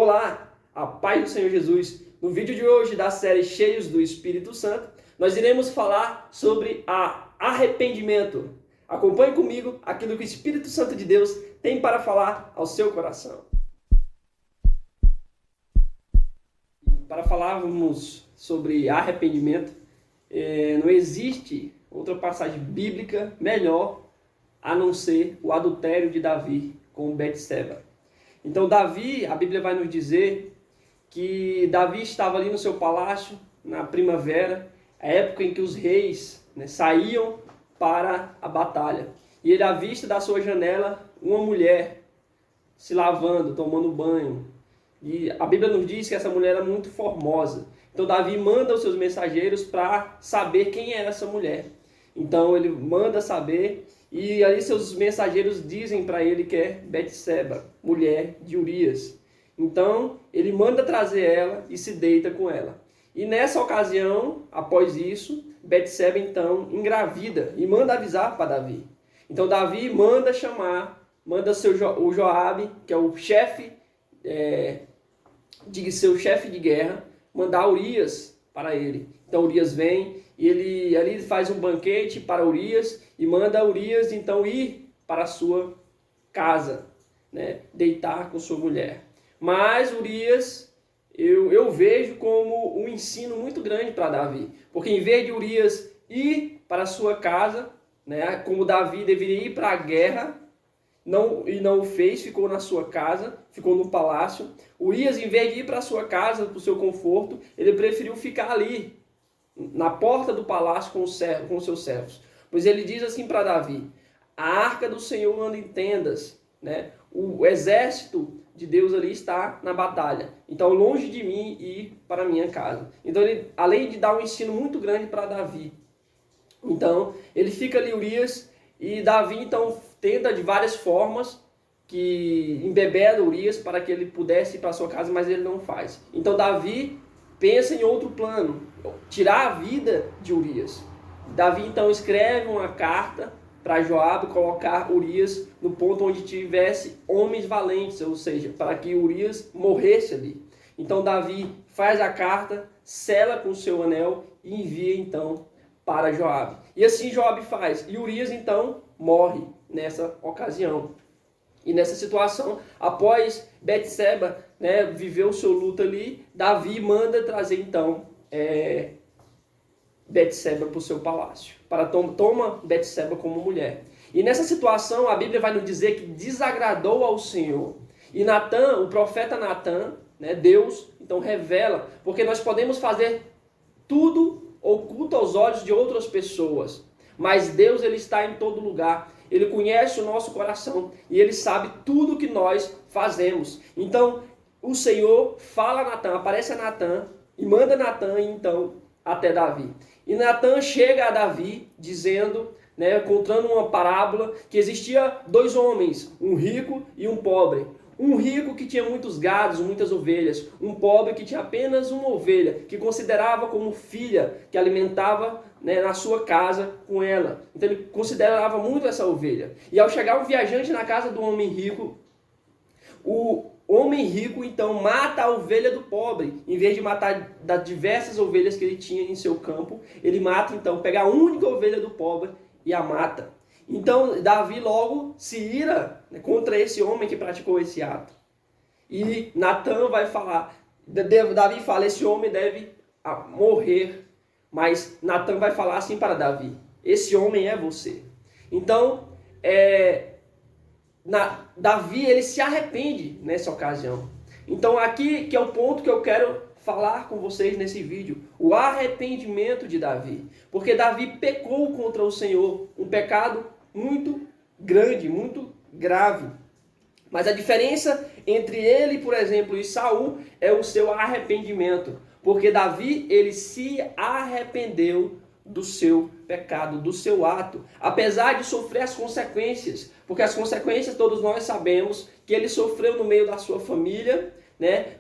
Olá, a paz do Senhor Jesus. No vídeo de hoje da série Cheios do Espírito Santo, nós iremos falar sobre arrependimento. Acompanhe comigo aquilo que o Espírito Santo de Deus tem para falar ao seu coração. Para falarmos sobre arrependimento, não existe outra passagem bíblica melhor a não ser o adultério de Davi com Betseba. Então Davi, a Bíblia vai nos dizer que Davi estava ali no seu palácio na primavera, a época em que os reis saíam para a batalha. E ele avista da sua janela uma mulher se lavando, tomando banho. E a Bíblia nos diz que essa mulher era muito formosa. Então Davi manda os seus mensageiros para saber quem era essa mulher. Então ele manda saber, e ali seus mensageiros dizem para ele que é Betseba, mulher de Urias. Então ele manda trazer ela e se deita com ela. E nessa ocasião, após isso, Betseba então engravida e manda avisar para Davi. Então Davi manda chamar, o Joabe, que é o chefe, seu chefe de guerra, mandar Urias para ele. Então Urias vem e ele ali faz um banquete para Urias e manda Urias então ir para a sua casa, deitar com sua mulher. Mas Urias, eu vejo como um ensino muito grande para Davi, porque em vez de Urias ir para a sua casa, como Davi deveria ir para a guerra, não o fez, ficou na sua casa, ficou no palácio. Urias, em vez de ir para a sua casa, para o seu conforto, ele preferiu ficar ali, na porta do palácio com os seus servos. Pois ele diz assim para Davi: a arca do Senhor anda em tendas, o exército de Deus ali está na batalha. Então, longe de mim ir para a minha casa. Então, ele, além de dar um ensino muito grande para Davi, então, ele fica ali, Urias, e Davi, então, tenta de várias formas que embebeda Urias para que ele pudesse ir para sua casa, mas ele não faz. Então, Davi pensa em outro plano, tirar a vida de Urias. Davi, então, escreve uma carta para Joabe colocar Urias no ponto onde tivesse homens valentes, ou seja, para que Urias morresse ali. Então, Davi faz a carta, sela com o seu anel e envia, então, para Joabe. E assim Joabe faz. E Urias, então, morre nessa ocasião. E nessa situação, após Betseba viver o seu luto ali, Davi manda trazer, então, Betseba para o seu palácio. Toma Betseba como mulher. E nessa situação, a Bíblia vai nos dizer que desagradou ao Senhor. E Natã, o profeta Natã, Deus, então revela, porque nós podemos fazer tudo oculto aos olhos de outras pessoas, mas Deus, ele está em todo lugar. Ele conhece o nosso coração e ele sabe tudo que nós fazemos. Então, o Senhor fala a Natã, aparece a Natã e manda Natã, então, até Davi. E Natã chega a Davi dizendo, contando uma parábola, que existia dois homens, um rico e um pobre. Um rico que tinha muitos gados, muitas ovelhas. Um pobre que tinha apenas uma ovelha, que considerava como filha, que alimentava na sua casa com ela. Então ele considerava muito essa ovelha. E ao chegar um viajante na casa do homem rico, o homem rico então mata a ovelha do pobre. Em vez de matar das diversas ovelhas que ele tinha em seu campo, ele mata então, pega a única ovelha do pobre e a mata. Então Davi logo se ira contra esse homem que praticou esse ato. E Natã vai falar, Davi fala, esse homem deve morrer. Mas Natã vai falar assim para Davi: esse homem é você. Então, Davi, ele se arrepende nessa ocasião. Então aqui que é o ponto que eu quero falar com vocês nesse vídeo, o arrependimento de Davi. Porque Davi pecou contra o Senhor, um pecado muito grande, muito grave. Mas a diferença entre ele, por exemplo, e Saul é o seu arrependimento. Porque Davi, ele se arrependeu do seu pecado, do seu ato, apesar de sofrer as consequências, porque as consequências todos nós sabemos que ele sofreu no meio da sua família,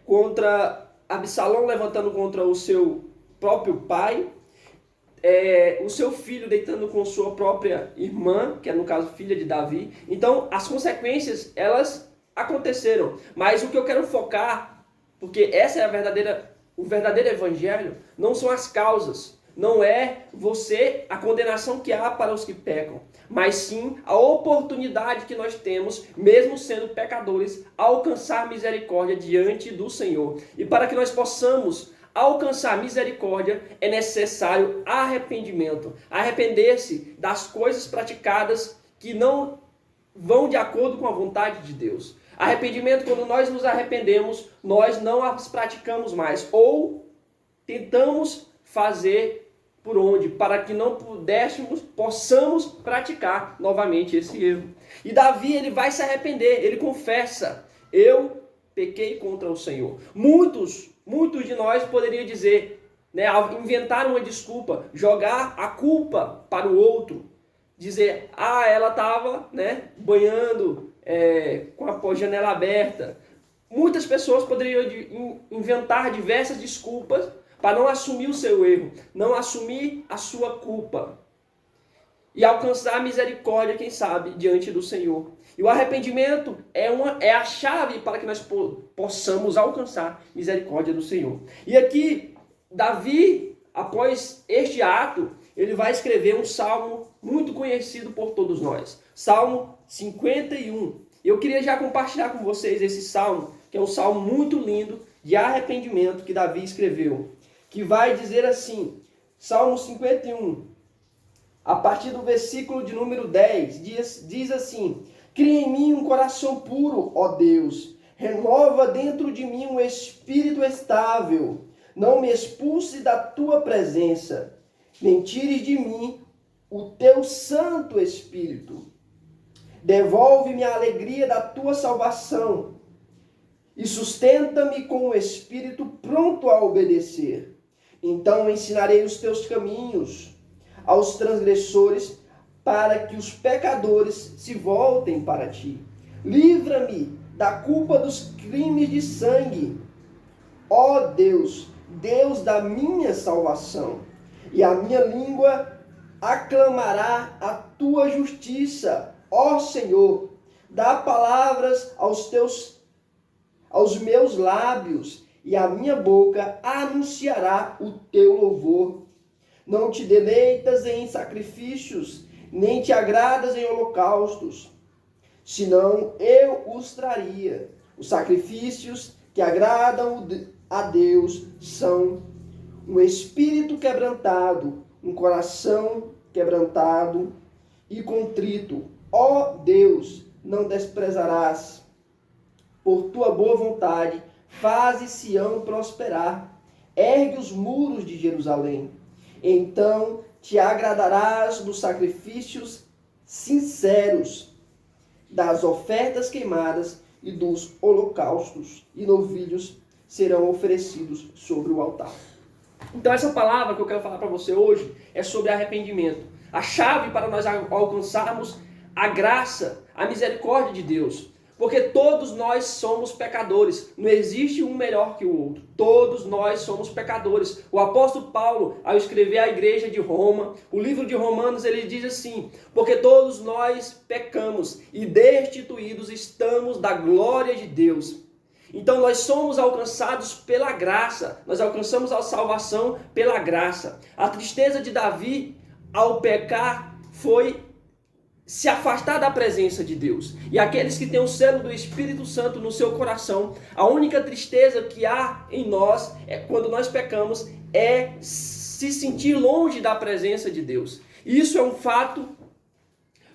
contra Absalão levantando contra o seu próprio pai, o seu filho deitando com sua própria irmã, que é no caso filha de Davi. Então as consequências, elas aconteceram, mas o que eu quero focar Porque essa é o verdadeiro evangelho, não são as causas, não é a condenação que há para os que pecam, mas sim a oportunidade que nós temos, mesmo sendo pecadores, alcançar misericórdia diante do Senhor. E para que nós possamos alcançar misericórdia, é necessário arrependimento. Arrepender-se das coisas praticadas que não vão de acordo com a vontade de Deus. Arrependimento, quando nós nos arrependemos, nós não as praticamos mais, ou tentamos fazer por onde, para que não possamos praticar novamente esse erro. E Davi, ele vai se arrepender, ele confessa: eu pequei contra o Senhor. Muitos de nós poderiam dizer, né, inventar uma desculpa, jogar a culpa para o outro, dizer, ela estava, né, banhando com a janela aberta. Muitas pessoas poderiam inventar diversas desculpas para não assumir o seu erro, não assumir a sua culpa e alcançar a misericórdia, quem sabe, diante do Senhor. E o arrependimento é a chave para que nós possamos alcançar misericórdia do Senhor. E aqui, Davi, após este ato, ele vai escrever um salmo muito conhecido por todos nós. Salmo 51. Eu queria já compartilhar com vocês esse salmo, que é um salmo muito lindo de arrependimento que Davi escreveu, que vai dizer assim, Salmo 51, a partir do versículo de número 10, diz assim: cria em mim um coração puro, ó Deus, renova dentro de mim um espírito estável, não me expulse da tua presença, nem tires de mim o teu Santo Espírito. Devolve-me a alegria da tua salvação e sustenta-me com o espírito pronto a obedecer. Então ensinarei os teus caminhos aos transgressores, para que os pecadores se voltem para ti. Livra-me da culpa dos crimes de sangue, ó Deus, Deus da minha salvação, e a minha língua aclamará a tua justiça, ó Senhor. Dá palavras aos meus lábios, e a minha boca anunciará o teu louvor. Não te deleitas em sacrifícios, nem te agradas em holocaustos, senão eu os traria. Os sacrifícios que agradam a Deus são um espírito quebrantado, um coração quebrantado e contrito. Ó Deus, não desprezarás. Por tua boa vontade, faze Sião prosperar. Ergue os muros de Jerusalém. Então te agradarás dos sacrifícios sinceros, das ofertas queimadas e dos holocaustos, e novilhos serão oferecidos sobre o altar. Então essa palavra que eu quero falar para você hoje é sobre arrependimento. A chave para nós alcançarmos a graça, a misericórdia de Deus. Porque todos nós somos pecadores. Não existe um melhor que o outro. Todos nós somos pecadores. O apóstolo Paulo, ao escrever à igreja de Roma, o livro de Romanos, ele diz assim: porque todos nós pecamos e destituídos estamos da glória de Deus. Então nós somos alcançados pela graça. Nós alcançamos a salvação pela graça. A tristeza de Davi ao pecar foi se afastar da presença de Deus. E aqueles que têm o selo do Espírito Santo no seu coração, a única tristeza que há em nós, quando nós pecamos, é se sentir longe da presença de Deus. E isso é um fato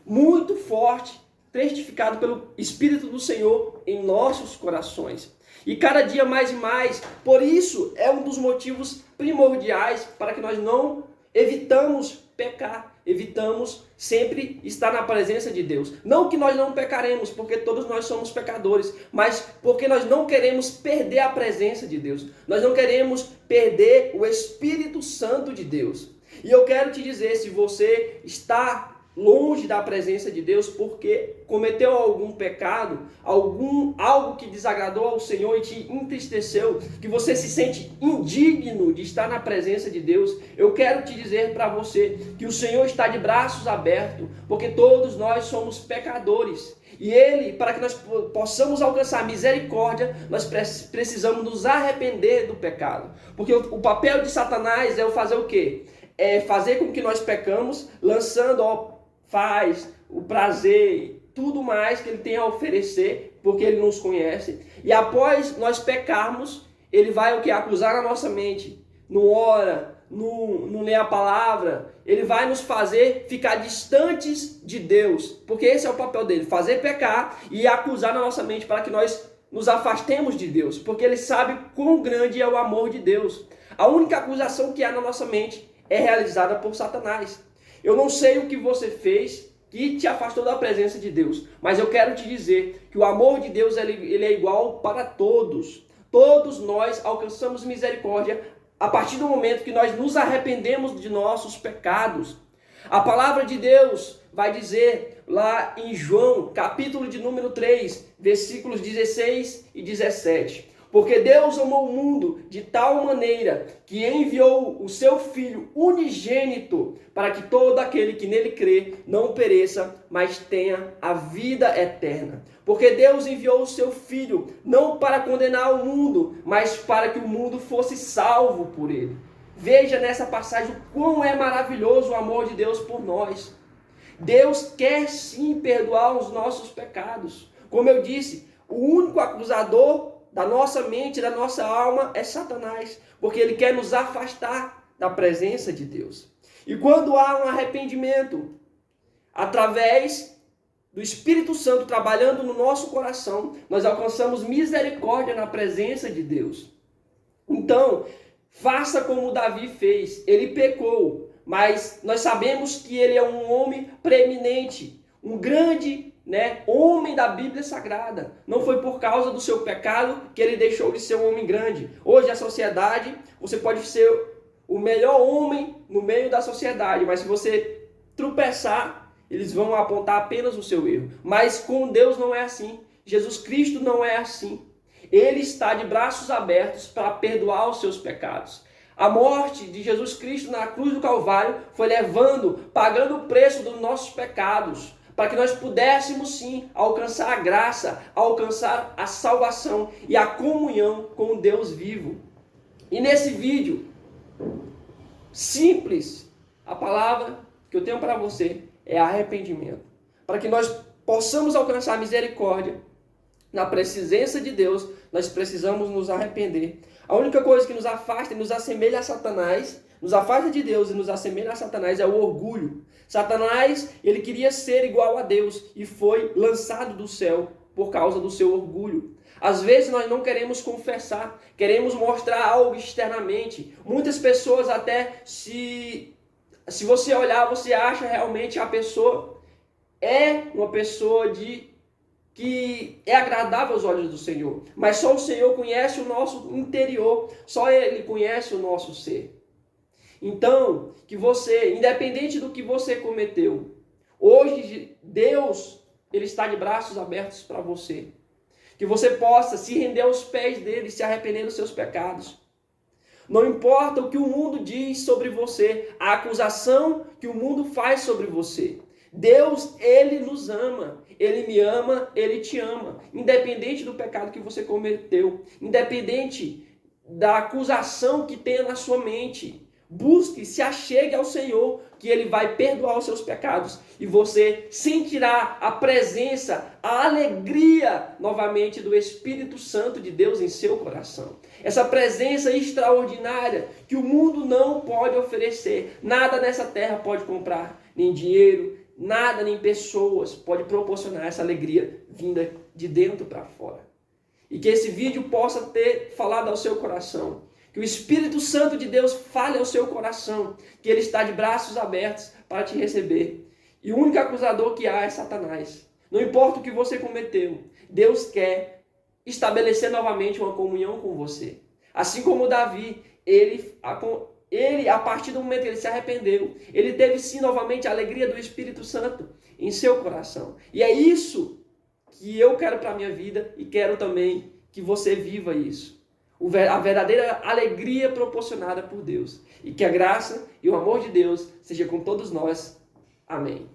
muito forte, testificado pelo Espírito do Senhor em nossos corações. E cada dia mais e mais, por isso é um dos motivos primordiais para que nós não evitamos pecar, evitamos sempre estar na presença de Deus. Não que nós não pecaremos, porque todos nós somos pecadores, mas porque nós não queremos perder a presença de Deus. Nós não queremos perder o Espírito Santo de Deus. E eu quero te dizer, se você está longe da presença de Deus porque cometeu algum pecado, algo que desagradou ao Senhor e te entristeceu, que você se sente indigno de estar na presença de Deus, eu quero te dizer para você que o Senhor está de braços abertos, porque todos nós somos pecadores. E ele, para que nós possamos alcançar misericórdia, nós precisamos nos arrepender do pecado. Porque o papel de Satanás é o fazer o quê? É fazer com que nós pecamos, lançando, faz o prazer, tudo mais que ele tem a oferecer, porque ele nos conhece. E após nós pecarmos, ele vai o que? Acusar a nossa mente. Não ora, não lê a palavra. Ele vai nos fazer ficar distantes de Deus. Porque esse é o papel dele, fazer pecar e acusar na nossa mente para que nós nos afastemos de Deus. Porque ele sabe quão grande é o amor de Deus. A única acusação que há na nossa mente é realizada por Satanás. Eu não sei o que você fez que te afastou da presença de Deus, mas eu quero te dizer que o amor de Deus ele é igual para todos. Todos nós alcançamos misericórdia a partir do momento que nós nos arrependemos de nossos pecados. A palavra de Deus vai dizer lá em João, capítulo de número 3, versículos 16 e 17. Porque Deus amou o mundo de tal maneira que enviou o seu Filho unigênito para que todo aquele que nele crê não pereça, mas tenha a vida eterna. Porque Deus enviou o seu Filho não para condenar o mundo, mas para que o mundo fosse salvo por ele. Veja nessa passagem o quão é maravilhoso o amor de Deus por nós. Deus quer sim perdoar os nossos pecados. Como eu disse, o único acusador da nossa mente, da nossa alma, é Satanás, porque ele quer nos afastar da presença de Deus. E quando há um arrependimento, através do Espírito Santo trabalhando no nosso coração, nós alcançamos misericórdia na presença de Deus. Então, faça como Davi fez. Ele pecou, mas nós sabemos que ele é um homem preeminente, um grande homem da Bíblia Sagrada. Não foi por causa do seu pecado que ele deixou de ser um homem grande. Hoje a sociedade, você pode ser o melhor homem no meio da sociedade, mas se você tropeçar, eles vão apontar apenas o seu erro. Mas com Deus não é assim. Jesus Cristo não é assim. Ele está de braços abertos para perdoar os seus pecados. A morte de Jesus Cristo na cruz do Calvário foi pagando o preço dos nossos pecados, para que nós pudéssemos sim alcançar a graça, alcançar a salvação e a comunhão com o Deus vivo. E nesse vídeo, simples, a palavra que eu tenho para você é arrependimento. Para que nós possamos alcançar a misericórdia na presença de Deus, nós precisamos nos arrepender. A única coisa que nos afasta e nos assemelha a Satanás, nos afasta de Deus e nos assemelha a Satanás é o orgulho. Satanás, ele queria ser igual a Deus e foi lançado do céu por causa do seu orgulho. Às vezes nós não queremos confessar, queremos mostrar algo externamente. Muitas pessoas até, se você olhar, você acha realmente a pessoa é uma pessoa que é agradável aos olhos do Senhor. Mas só o Senhor conhece o nosso interior, só Ele conhece o nosso ser. Então, que você, independente do que você cometeu, hoje Deus, Ele está de braços abertos para você. Que você possa se render aos pés dele, se arrepender dos seus pecados. Não importa o que o mundo diz sobre você, a acusação que o mundo faz sobre você. Deus, Ele nos ama. Ele me ama, Ele te ama. Independente do pecado que você cometeu. Independente da acusação que tenha na sua mente. Busque, se achegue ao Senhor, que Ele vai perdoar os seus pecados. E você sentirá a presença, a alegria, novamente, do Espírito Santo de Deus em seu coração. Essa presença extraordinária que o mundo não pode oferecer. Nada nessa terra pode comprar, nem dinheiro, nada, nem pessoas pode proporcionar essa alegria vinda de dentro para fora. E que esse vídeo possa ter falado ao seu coração. Que o Espírito Santo de Deus fale ao seu coração, que Ele está de braços abertos para te receber. E o único acusador que há é Satanás. Não importa o que você cometeu, Deus quer estabelecer novamente uma comunhão com você. Assim como Davi, ele a partir do momento que ele se arrependeu, ele teve sim novamente a alegria do Espírito Santo em seu coração. E é isso que eu quero para a minha vida e quero também que você viva isso. A verdadeira alegria proporcionada por Deus. E que a graça e o amor de Deus seja com todos nós. Amém.